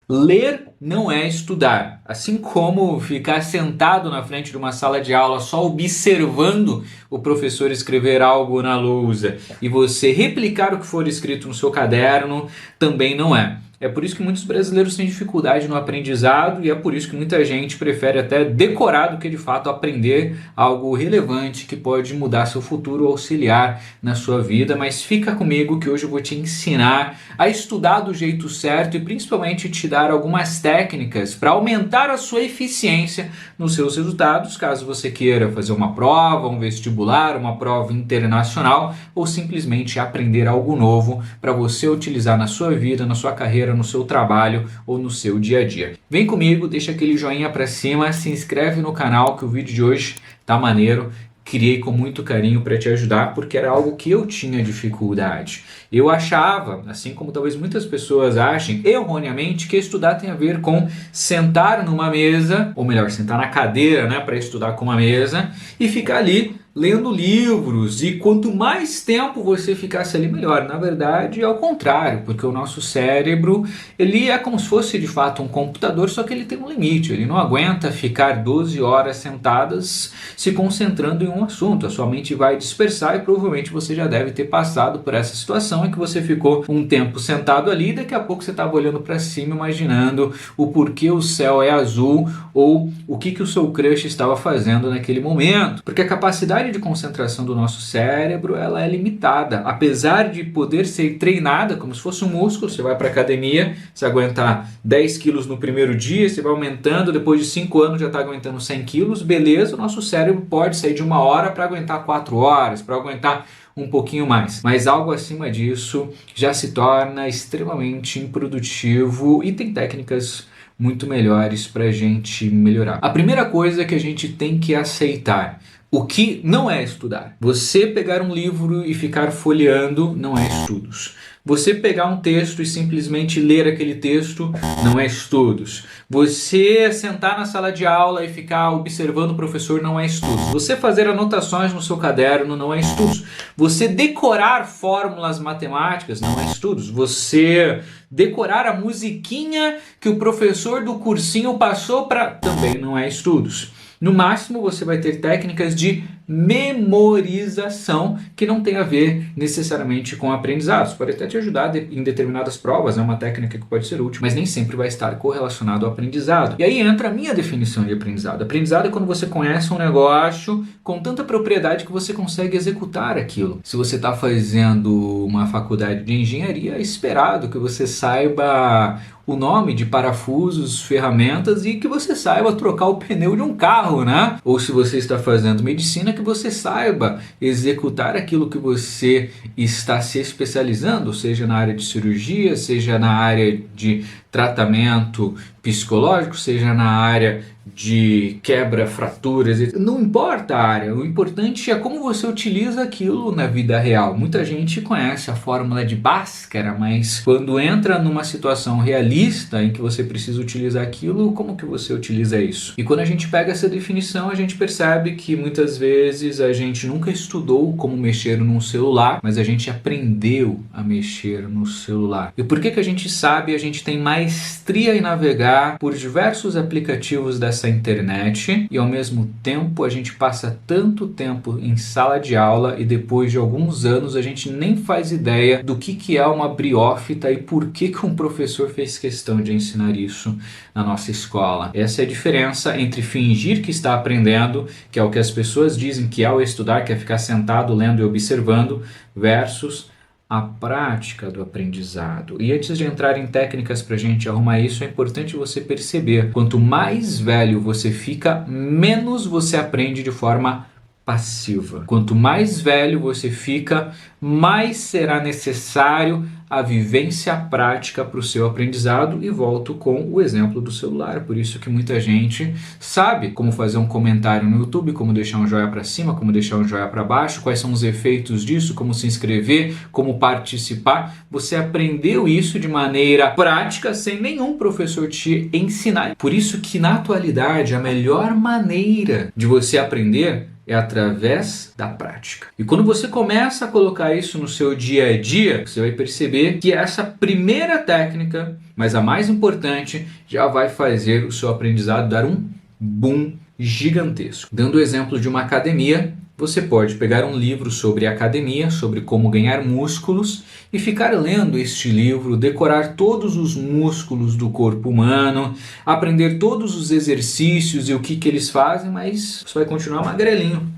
Ler não é estudar. Assim como ficar sentado na frente de uma sala de aula só observando o professor escrever algo na lousa e você replicar o que for escrito no seu caderno, também não é. É por isso que muitos brasileiros têm dificuldade no aprendizado e é por isso que muita gente prefere até decorar do que de fato aprender algo relevante que pode mudar seu futuro, auxiliar na sua vida. Mas fica comigo que hoje eu vou te ensinar a estudar do jeito certo e principalmente te dar algumas técnicas para aumentar a sua eficiência nos seus resultados, caso você queira fazer uma prova, um vestibular, uma prova internacional ou simplesmente aprender algo novo para você utilizar na sua vida, na sua carreira, no seu trabalho ou no seu dia a dia. Vem comigo, deixa aquele joinha para cima, se inscreve no canal que o vídeo de hoje tá maneiro. Criei com muito carinho para te ajudar porque era algo que eu tinha dificuldade. Eu achava, assim como talvez muitas pessoas achem erroneamente, que estudar tem a ver com sentar numa mesa, ou melhor, sentar na cadeira, né, para estudar com uma mesa e ficar ali lendo livros, e quanto mais tempo você ficasse ali, melhor. Na verdade, é ao contrário, porque o nosso cérebro, ele é como se fosse de fato um computador, só que ele tem um limite, ele não aguenta ficar 12 horas sentadas se concentrando em um assunto, a sua mente vai dispersar e provavelmente você já deve ter passado por essa situação em que você ficou um tempo sentado ali e daqui a pouco você estava olhando para cima imaginando o porquê o céu é azul ou o que o seu crush estava fazendo naquele momento, porque a capacidade de concentração do nosso cérebro ela é limitada, apesar de poder ser treinada como se fosse um músculo. Você vai para academia, você aguentar 10 quilos no primeiro dia, você vai aumentando, depois de 5 anos já está aguentando 100 quilos, beleza, o nosso cérebro pode sair de 1 hora para aguentar 4 horas, para aguentar um pouquinho mais, mas algo acima disso já se torna extremamente improdutivo e tem técnicas muito melhores para a gente melhorar. A primeira coisa que a gente tem que aceitar: o que não é estudar. Você pegar um livro e ficar folheando não é estudos. Você pegar um texto e simplesmente ler aquele texto não é estudos. Você sentar na sala de aula e ficar observando o professor não é estudos. Você fazer anotações no seu caderno não é estudos. Você decorar fórmulas matemáticas não é estudos. Você decorar a musiquinha que o professor do cursinho passou para também não é estudos. No máximo você vai ter técnicas de memorização que não tem a ver necessariamente com aprendizados. Pode até te ajudar em determinadas provas, é uma técnica que pode ser útil, mas nem sempre vai estar correlacionado ao aprendizado. E aí entra a minha definição de aprendizado. Aprendizado é quando você conhece um negócio com tanta propriedade que você consegue executar aquilo. Se você está fazendo uma faculdade de engenharia, é esperado que você saiba o nome de parafusos, ferramentas e que você saiba trocar o pneu de um carro, né? Ou se você está fazendo medicina, que você saiba executar aquilo que você está se especializando, seja na área de cirurgia, seja na área de tratamento psicológico, seja na área de quebra, fraturas, não importa a área, o importante é como você utiliza aquilo na vida real. Muita gente conhece a fórmula de Bhaskara, mas quando entra numa situação realista em que você precisa utilizar aquilo, como que você utiliza isso? E quando a gente pega essa definição, a gente percebe que muitas vezes a gente nunca estudou como mexer num celular, mas a gente aprendeu a mexer no celular. E por que a gente sabe? A gente tem maestria em navegar por diversos aplicativos dessa internet e ao mesmo tempo a gente passa tanto tempo em sala de aula e depois de alguns anos a gente nem faz ideia do que é uma briófita e por que um professor fez questão de ensinar isso na nossa escola. Essa é a diferença entre fingir que está aprendendo, que é o que as pessoas dizem que ao estudar, que é ficar sentado lendo e observando, versus a prática do aprendizado. E antes de entrar em técnicas para a gente arrumar isso, é importante você perceber: quanto mais velho você fica, menos você aprende de forma passiva. Quanto mais velho você fica, mais será necessário a vivência prática para o seu aprendizado. E volto com o exemplo do celular. Por isso que muita gente sabe como fazer um comentário no YouTube, como deixar um joinha para cima, como deixar um joinha para baixo, quais são os efeitos disso, como se inscrever, como participar. Você aprendeu isso de maneira prática, sem nenhum professor te ensinar. Por isso que na atualidade a melhor maneira de você aprender é através da prática. E quando você começa a colocar isso no seu dia a dia, você vai perceber que essa primeira técnica mas a mais importante já vai fazer o seu aprendizado dar um boom gigantesco. Dando o exemplo de uma academia, você pode pegar um livro sobre academia, sobre como ganhar músculos e ficar lendo este livro, decorar todos os músculos do corpo humano, aprender todos os exercícios e o que eles fazem, mas você vai continuar magrelinho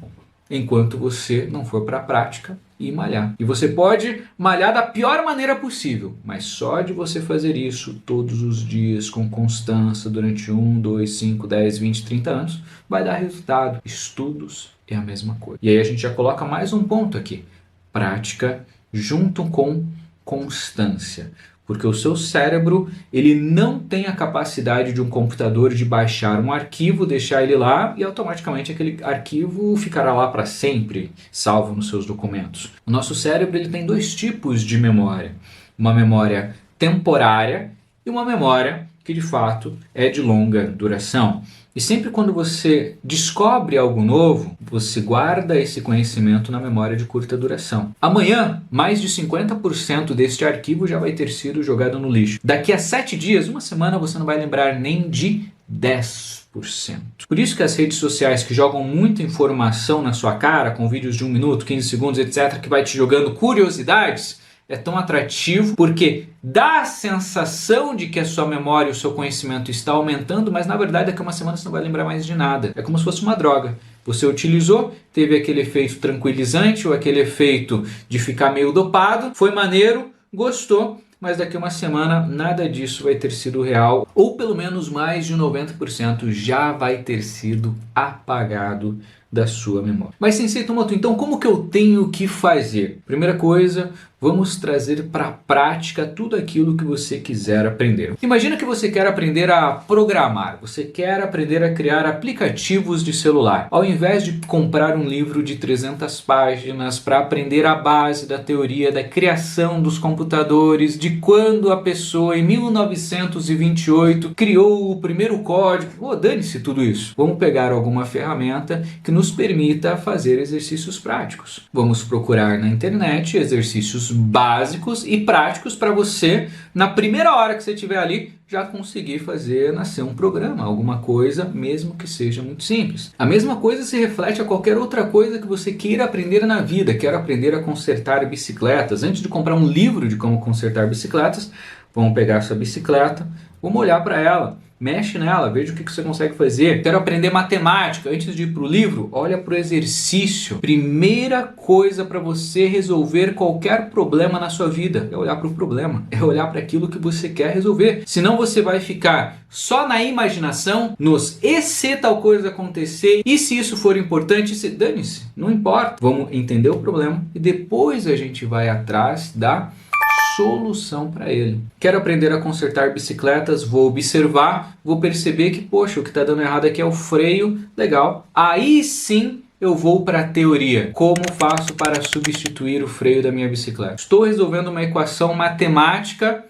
enquanto você não for para a prática e malhar. E você pode malhar da pior maneira possível, mas só de você fazer isso todos os dias com constância durante 1, 2, 5, 10, 20, 30 anos, vai dar resultado. Estudos é a mesma coisa. E aí a gente já coloca mais um ponto aqui. Prática junto com constância. Porque o seu cérebro, ele não tem a capacidade de um computador de baixar um arquivo, deixar ele lá e automaticamente aquele arquivo ficará lá para sempre, salvo nos seus documentos. O nosso cérebro, ele tem dois tipos de memória. Uma memória temporária e uma memória que de fato é de longa duração. E sempre quando você descobre algo novo, você guarda esse conhecimento na memória de curta duração. Amanhã, mais de 50% deste arquivo já vai ter sido jogado no lixo. Daqui a 7 dias, uma semana, você não vai lembrar nem de 10%. Por isso que as redes sociais que jogam muita informação na sua cara, com vídeos de 1 minuto, 15 segundos, etc., que vai te jogando curiosidades, é tão atrativo porque dá a sensação de que a sua memória e o seu conhecimento está aumentando, mas na verdade daqui a uma semana você não vai lembrar mais de nada. É como se fosse uma droga. Você utilizou, teve aquele efeito tranquilizante ou aquele efeito de ficar meio dopado, foi maneiro, gostou, mas daqui a uma semana nada disso vai ter sido real, ou pelo menos mais de 90% já vai ter sido apagado da sua memória. Mas Sensei Tomoto, então como que eu tenho que fazer? Primeira coisa, vamos trazer para a prática tudo aquilo que você quiser aprender. Imagina que você quer aprender a programar, você quer aprender a criar aplicativos de celular. Ao invés de comprar um livro de 300 páginas para aprender a base da teoria da criação dos computadores, de quando a pessoa em 1928 criou o primeiro código, dane-se tudo isso. Vamos pegar alguma ferramenta que nos permita fazer exercícios práticos. Vamos procurar na internet exercícios básicos e práticos para você, na primeira hora que você estiver ali, já conseguir fazer nascer um programa, alguma coisa, mesmo que seja muito simples. A mesma coisa se reflete a qualquer outra coisa que você queira aprender na vida. Quero aprender a consertar bicicletas. Antes de comprar um livro de como consertar bicicletas, vamos pegar sua bicicleta, vamos olhar para ela. Mexe nela, veja o que você consegue fazer. Quero aprender matemática. Antes de ir para o livro, olha para o exercício. Primeira coisa para você resolver qualquer problema na sua vida é olhar para o problema. É olhar para aquilo que você quer resolver. Senão você vai ficar só na imaginação, nos e se tal coisa acontecer, e se isso for importante, dane-se, não importa. Vamos entender o problema e depois a gente vai atrás da solução para ele. Quero aprender a consertar bicicletas, vou observar, vou perceber que, poxa, o que está dando errado aqui é o freio, legal. Aí sim eu vou para a teoria. Como faço para substituir o freio da minha bicicleta? Estou resolvendo uma equação matemática.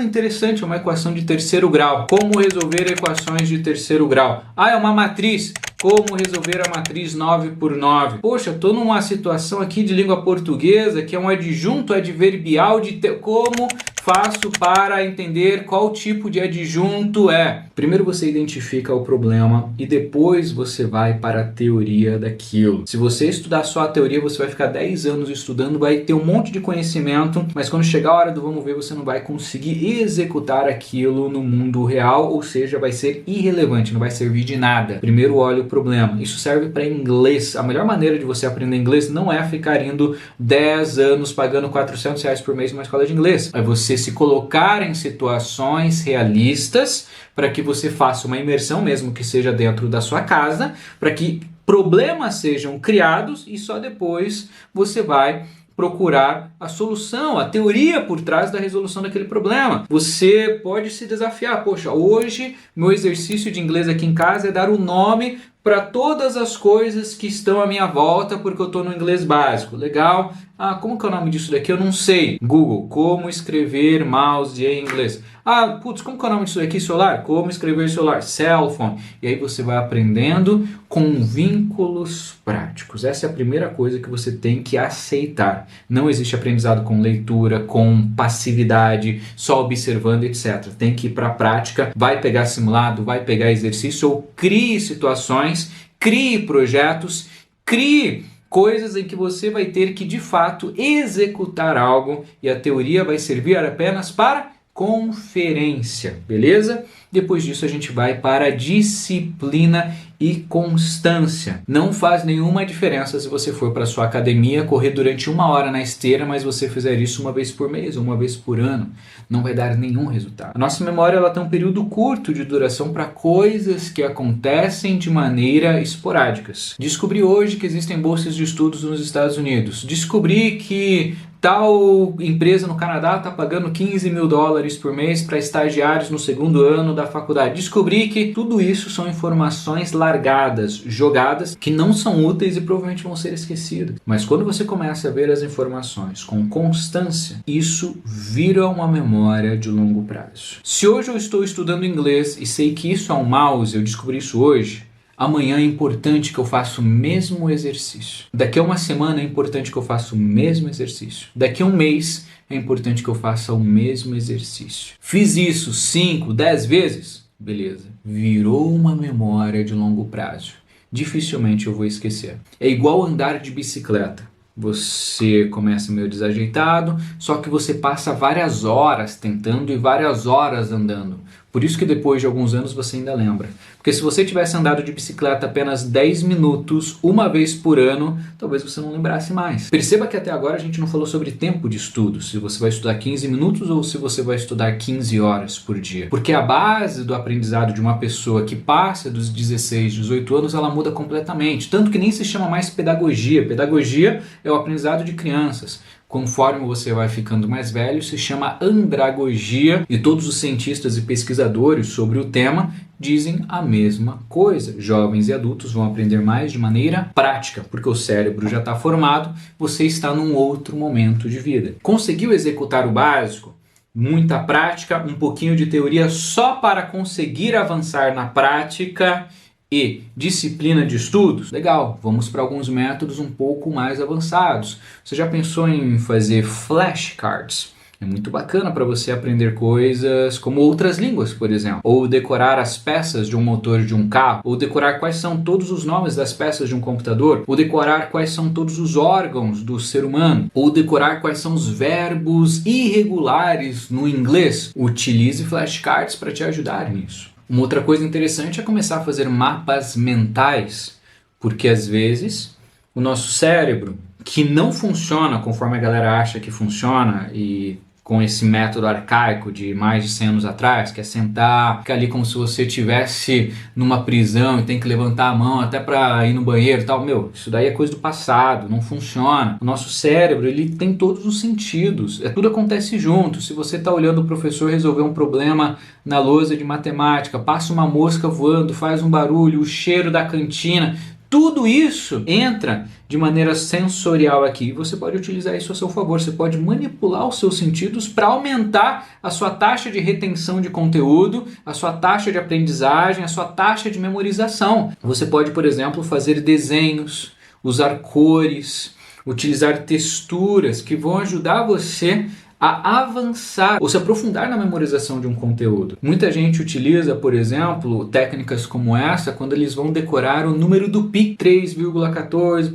Interessante, uma equação de terceiro grau. Como resolver equações de terceiro grau? É uma matriz. Como resolver a matriz 9 por 9? Poxa, estou numa situação aqui de língua portuguesa que é um adjunto adverbial de... Como faço para entender qual tipo de adjunto é? Primeiro você identifica o problema e depois você vai para a teoria daquilo. Se você estudar só a teoria, você vai ficar 10 anos estudando, vai ter um monte de conhecimento, mas quando chegar a hora do vamos ver, você não vai conseguir executar aquilo no mundo real, ou seja, vai ser irrelevante, não vai servir de nada. Primeiro olha o problema. Isso serve para inglês. A melhor maneira de você aprender inglês não é ficar indo 10 anos pagando R$400 por mês numa escola de inglês. É você se colocar em situações realistas para que você faça uma imersão, mesmo que seja dentro da sua casa, para que problemas sejam criados e só depois você vai procurar a solução, a teoria por trás da resolução daquele problema. Você pode se desafiar. Poxa, hoje meu exercício de inglês aqui em casa é dar o nome para todas as coisas que estão à minha volta porque eu estou no inglês básico. Legal. Como que é o nome disso daqui? Eu não sei. Google, como escrever mouse em inglês. Ah, putz, como que é o nome disso aqui? Celular? Como escrever celular? Cell phone. E aí você vai aprendendo com vínculos práticos. Essa é a primeira coisa que você tem que aceitar. Não existe aprendizado com leitura, com passividade, só observando, etc. Tem que ir para a prática, vai pegar simulado, vai pegar exercício ou crie situações, crie projetos, crie coisas em que você vai ter que de fato executar algo e a teoria vai servir apenas para conferência, beleza? Depois disso a gente vai para a disciplina e constância. Não faz nenhuma diferença se você for para sua academia correr durante 1 hora na esteira, mas você fizer isso uma vez por mês ou uma vez por ano. Não vai dar nenhum resultado. A nossa memória ela tem um período curto de duração para coisas que acontecem de maneira esporádicas. Descobri hoje que existem bolsas de estudos nos Estados Unidos. Descobri que tal empresa no Canadá está pagando 15 mil dólares por mês para estagiários no 2º ano da faculdade. Descobri que tudo isso são informações largadas, jogadas, que não são úteis e provavelmente vão ser esquecidas. Mas quando você começa a ver as informações com constância, isso vira uma memória de longo prazo. Se hoje eu estou estudando inglês e sei que isso é um mouse, eu descobri isso hoje, amanhã é importante que eu faça o mesmo exercício. Daqui a uma semana é importante que eu faça o mesmo exercício. Daqui a um mês é importante que eu faça o mesmo exercício. Fiz isso 5, 10 vezes? Beleza. Virou uma memória de longo prazo. Dificilmente eu vou esquecer. É igual andar de bicicleta. Você começa meio desajeitado, só que você passa várias horas tentando e várias horas andando. Por isso que depois de alguns anos você ainda lembra. Porque se você tivesse andado de bicicleta apenas 10 minutos, uma vez por ano, talvez você não lembrasse mais. Perceba que até agora a gente não falou sobre tempo de estudo, se você vai estudar 15 minutos ou se você vai estudar 15 horas por dia. Porque a base do aprendizado de uma pessoa que passa dos 16, 18 anos, ela muda completamente. Tanto que nem se chama mais pedagogia. Pedagogia é o aprendizado de crianças. Conforme você vai ficando mais velho, se chama andragogia e todos os cientistas e pesquisadores sobre o tema dizem a mesma coisa. Jovens e adultos vão aprender mais de maneira prática, porque o cérebro já está formado, você está num outro momento de vida. Conseguiu executar o básico? Muita prática, um pouquinho de teoria só para conseguir avançar na prática e disciplina de estudos? Legal, vamos para alguns métodos um pouco mais avançados. Você já pensou em fazer flashcards? É muito bacana para você aprender coisas como outras línguas, por exemplo. Ou decorar as peças de um motor de um carro. Ou decorar quais são todos os nomes das peças de um computador. Ou decorar quais são todos os órgãos do ser humano. Ou decorar quais são os verbos irregulares no inglês. Utilize flashcards para te ajudar nisso. Uma outra coisa interessante é começar a fazer mapas mentais, porque às vezes o nosso cérebro, que não funciona conforme a galera acha que funciona e com esse método arcaico de mais de 100 anos atrás, que é sentar, ficar ali como se você estivesse numa prisão e tem que levantar a mão até para ir no banheiro e tal. Meu, isso daí é coisa do passado, não funciona. O nosso cérebro, ele tem todos os sentidos, tudo acontece junto. Se você está olhando o professor resolver um problema na lousa de matemática, passa uma mosca voando, faz um barulho, o cheiro da cantina, tudo isso entra de maneira sensorial aqui e você pode utilizar isso a seu favor. Você pode manipular os seus sentidos para aumentar a sua taxa de retenção de conteúdo, a sua taxa de aprendizagem, a sua taxa de memorização. Você pode, por exemplo, fazer desenhos, usar cores, utilizar texturas que vão ajudar você a avançar ou se aprofundar na memorização de um conteúdo. Muita gente utiliza, por exemplo, técnicas como essa quando eles vão decorar o número do pi, 3,14,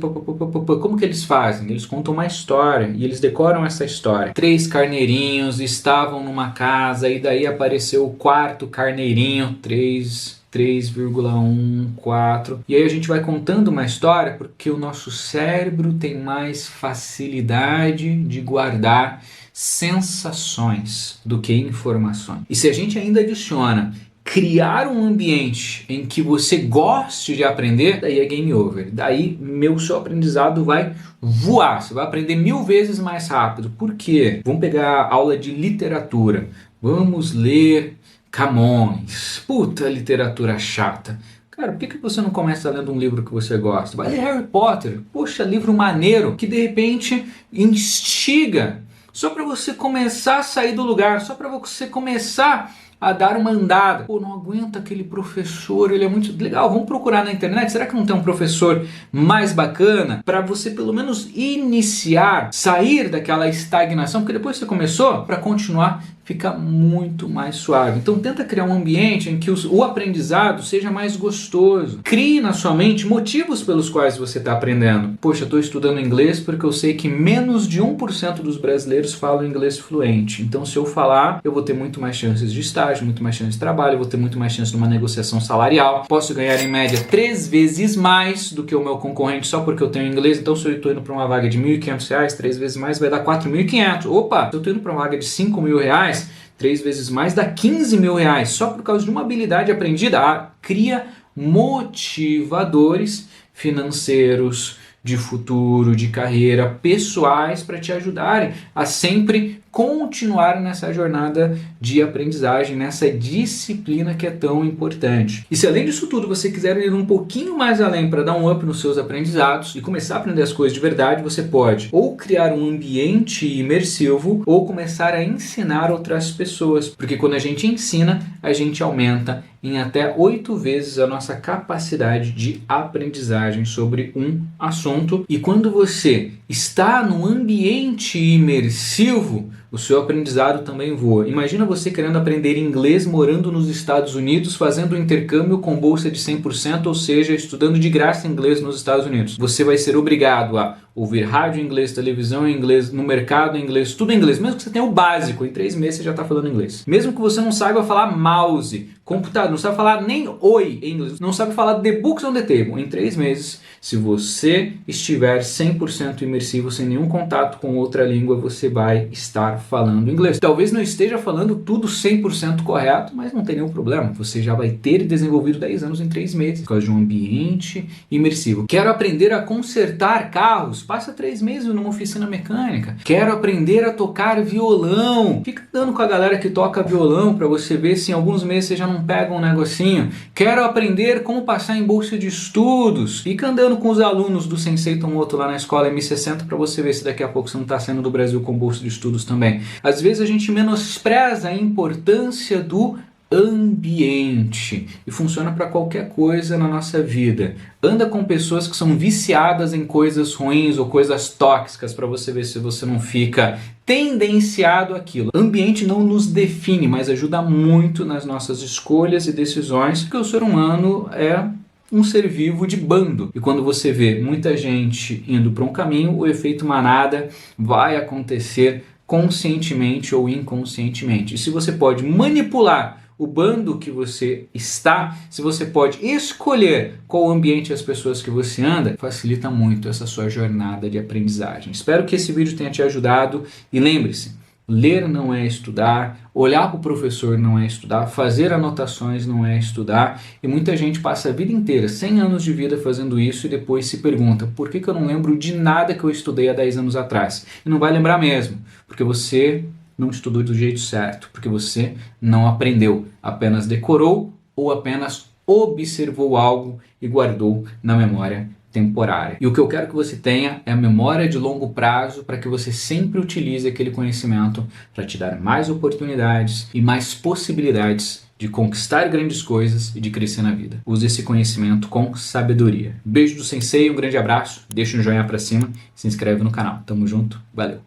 como que eles fazem? Eles contam uma história e eles decoram essa história. 3 carneirinhos estavam numa casa e daí apareceu o 4º carneirinho, 3,14. E aí a gente vai contando uma história porque o nosso cérebro tem mais facilidade de guardar sensações do que informações. E se a gente ainda adiciona criar um ambiente em que você goste de aprender, daí é game over. Daí seu aprendizado vai voar. Você vai aprender 1000 vezes mais rápido. Por quê? Vamos pegar aula de literatura. Vamos ler Camões. Puta literatura chata. Cara, por que você não começa lendo um livro que você gosta? Vai ler Harry Potter. Poxa, livro maneiro que de repente instiga só para você começar a sair do lugar, só para você começar a dar uma andada. Pô, não aguenta aquele professor, ele é muito legal, vamos procurar na internet, será que não tem um professor mais bacana? Para você pelo menos iniciar, sair daquela estagnação, porque depois que você começou, para continuar fica muito mais suave. Então tenta criar um ambiente em que o aprendizado seja mais gostoso. Crie na sua mente motivos pelos quais você está aprendendo. Poxa, eu estou estudando inglês porque eu sei que menos de 1% dos brasileiros falam inglês fluente. Então se eu falar, eu vou ter muito mais chances de estágio, muito mais chances de trabalho, eu vou ter muito mais chances de uma negociação salarial. Posso ganhar em média 3 vezes mais do que o meu concorrente só porque eu tenho inglês. Então se eu estou indo para uma vaga de R$ 1.500, 3 vezes mais vai dar 4.500. Opa, se eu estou indo para uma vaga de R$ 5.000, 3 vezes mais dá R$ 15.000, só por causa de uma habilidade aprendida. Cria motivadores financeiros, de futuro, de carreira, pessoais, para te ajudarem a sempre continuar nessa jornada de aprendizagem, nessa disciplina que é tão importante. E se além disso tudo você quiser ir um pouquinho mais além para dar um up nos seus aprendizados e começar a aprender as coisas de verdade, você pode ou criar um ambiente imersivo ou começar a ensinar outras pessoas, porque quando a gente ensina, a gente aumenta em até 8 vezes a nossa capacidade de aprendizagem sobre um assunto. E quando você está num ambiente imersivo, o seu aprendizado também voa. Imagina você querendo aprender inglês morando nos Estados Unidos, fazendo um intercâmbio com bolsa de 100%, ou seja, estudando de graça inglês nos Estados Unidos. Você vai ser obrigado a ouvir rádio em inglês, televisão em inglês, no mercado em inglês, tudo em inglês. Mesmo que você tenha o básico, em 3 meses você já está falando inglês. Mesmo que você não saiba falar mouse, computador, não sabe falar nem oi em inglês, não sabe falar the books on the table, em 3 meses, se você estiver 100% imersivo, sem nenhum contato com outra língua, você vai estar falando inglês. Talvez não esteja falando tudo 100% correto, mas não tem nenhum problema. Você já vai ter desenvolvido 10 anos em 3 meses, por causa de um ambiente imersivo. Quero aprender a consertar carros? Passa 3 meses numa oficina mecânica. Quero aprender a tocar violão? Fica andando com a galera que toca violão para você ver se em alguns meses você já não pega um negocinho. Quero aprender como passar em bolsa de estudos? Fica andando com os alunos do Sensei Tomoto lá na escola M60 para você ver se daqui a pouco você não está saindo do Brasil com bolsa de estudos também. Às vezes a gente menospreza a importância do ambiente e funciona para qualquer coisa na nossa vida. Anda com pessoas que são viciadas em coisas ruins ou coisas tóxicas para você ver se você não fica tendenciado àquilo. Ambiente não nos define, mas ajuda muito nas nossas escolhas e decisões, porque o ser humano é um ser vivo de bando. E quando você vê muita gente indo para um caminho, o efeito manada vai acontecer conscientemente ou inconscientemente. E se você pode manipular o bando que você está, se você pode escolher qual ambiente e as pessoas que você anda, facilita muito essa sua jornada de aprendizagem. Espero que esse vídeo tenha te ajudado e lembre-se, ler não é estudar, olhar para o professor não é estudar, fazer anotações não é estudar, e muita gente passa a vida inteira, 100 anos de vida fazendo isso e depois se pergunta, por que eu não lembro de nada que eu estudei há 10 anos atrás? E não vai lembrar mesmo, porque você não estudou do jeito certo, porque você não aprendeu, apenas decorou ou apenas observou algo e guardou na memória temporária. E o que eu quero que você tenha é a memória de longo prazo para que você sempre utilize aquele conhecimento para te dar mais oportunidades e mais possibilidades de conquistar grandes coisas e de crescer na vida. Use esse conhecimento com sabedoria. Beijo do Sensei, um grande abraço, deixa um joinha para cima, se inscreve no canal. Tamo junto, valeu!